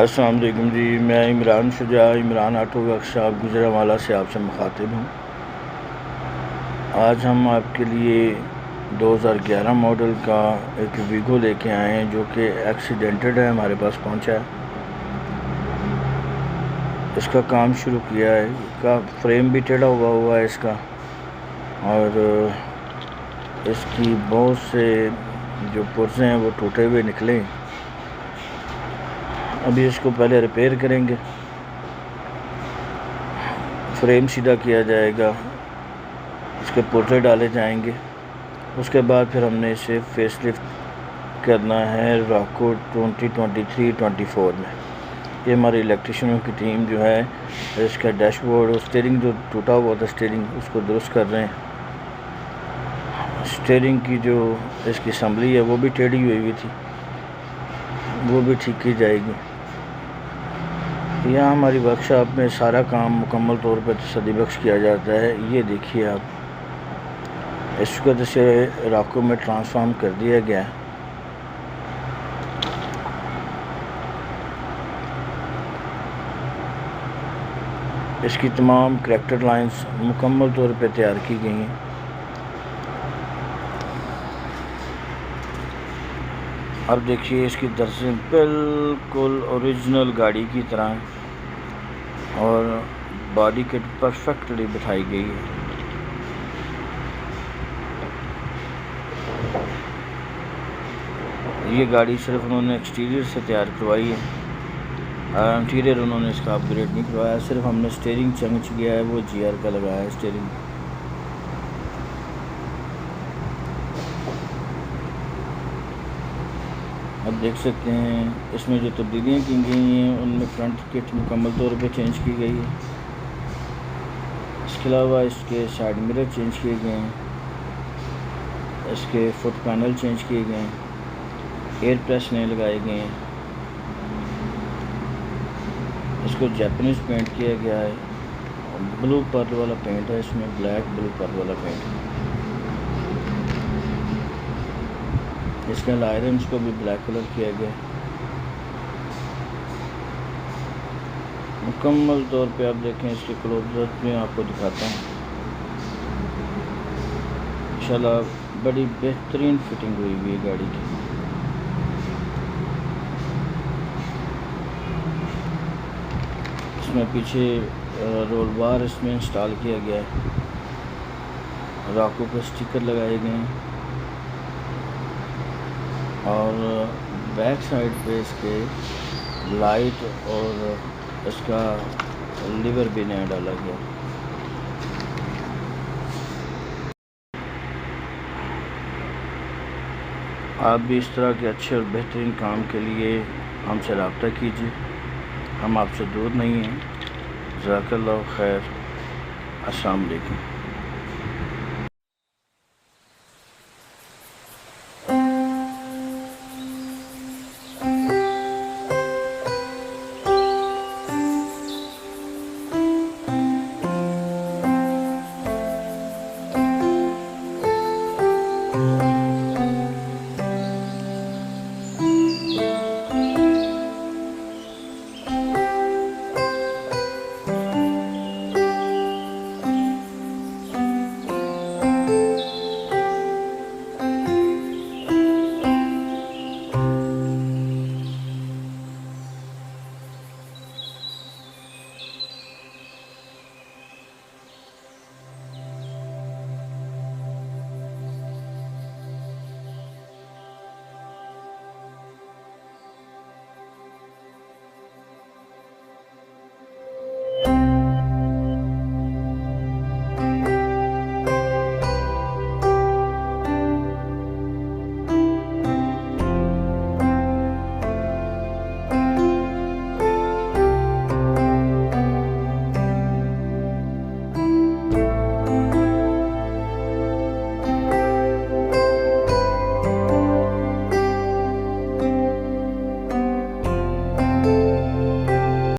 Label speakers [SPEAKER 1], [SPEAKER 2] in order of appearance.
[SPEAKER 1] अस्सलाम वालेकुम जी। मैं इमरान शुजा, इमरान ऑटो वर्कशॉप गुजरांवाला से आपसे मुखातिब हूँ। आज हम आपके लिए 2011 मॉडल का एक वीगो लेके आए हैं जो कि एक्सीडेंटेड है, हमारे पास पहुँचा है। इसका काम शुरू किया है, इसका फ्रेम भी टेढ़ा हुआ है इसका, और इसकी बहुत से जो पुर्जे हैं वो टूटे हुए निकले। अभी इसको पहले रिपेयर करेंगे, फ्रेम सीधा किया जाएगा, इसके पुर्जे डाले जाएंगे। उसके बाद फिर हमने इसे फेसलिफ्ट करना है रॉको 2023-24 में। ये हमारी इलेक्ट्रिशियनों की टीम जो है इसका डैशबोर्ड और स्टीयरिंग जो टूटा हुआ था स्टीयरिंग उसको दुरुस्त कर रहे हैं। स्टीयरिंग की जो इसकी असम्बली है वो भी टेढ़ी हुई थी, वो भी ठीक की जाएगी। यहाँ हमारी वर्कशॉप में सारा काम मुकम्मल तौर पर तसल्ली बख्श किया जाता है। ये देखिए आप, इसको जैसे रॉको में ट्रांसफॉर्म कर दिया गया है। इसकी तमाम करैक्टर लाइंस मुकम्मल तौर पर तैयार की गई हैं। अब देखिए इसकी दर्जें बिल्कुल ओरिजिनल गाड़ी की तरह और बॉडी किट परफेक्टली बिठाई गई है। ये गाड़ी सिर्फ उन्होंने एक्सटीरियर से तैयार करवाई है, इंटीरियर उन्होंने इसका अपग्रेड नहीं करवाया। सिर्फ हमने स्टीयरिंग चेंज किया है, वो GR का लगाया है स्टीयरिंग। अब देख सकते हैं इसमें जो तब्दीलियाँ की गई हैं उनमें फ्रंट किट मुकम्मल तौर पे चेंज की गई है। इसके अलावा इसके साइड मिरर चेंज किए गए हैं, इसके फुट पैनल चेंज किए गए हैं, एयर प्रेस नए लगाए गए हैं। इसको जापानीज़ पेंट किया गया है, ब्लू पर्ल वाला पेंट है, इसमें ब्लैक ब्लू पर्ल वाला पेंट है। इसके आयरन्स को भी ब्लैक कलर किया गया। मुकम्मल तौर पे आप देखें, इसके क्लोजअप में आपको दिखाता हूँ। इंशाल्लाह बड़ी बेहतरीन फिटिंग हुई है गाड़ी की। इसमें पीछे रोल बार इसमें इंस्टॉल किया गया है, रॉको के स्टिकर लगाए गए हैं और बैक साइड पे इसके लाइट और इसका लीवर भी नया डाला गया। आप भी इस तरह के अच्छे और बेहतरीन काम के लिए हमसे रब्ता कीजिए, हम आपसे दूर नहीं हैं। जज़ाकल्लाहु खैर। अस्सलाम वालेकुम।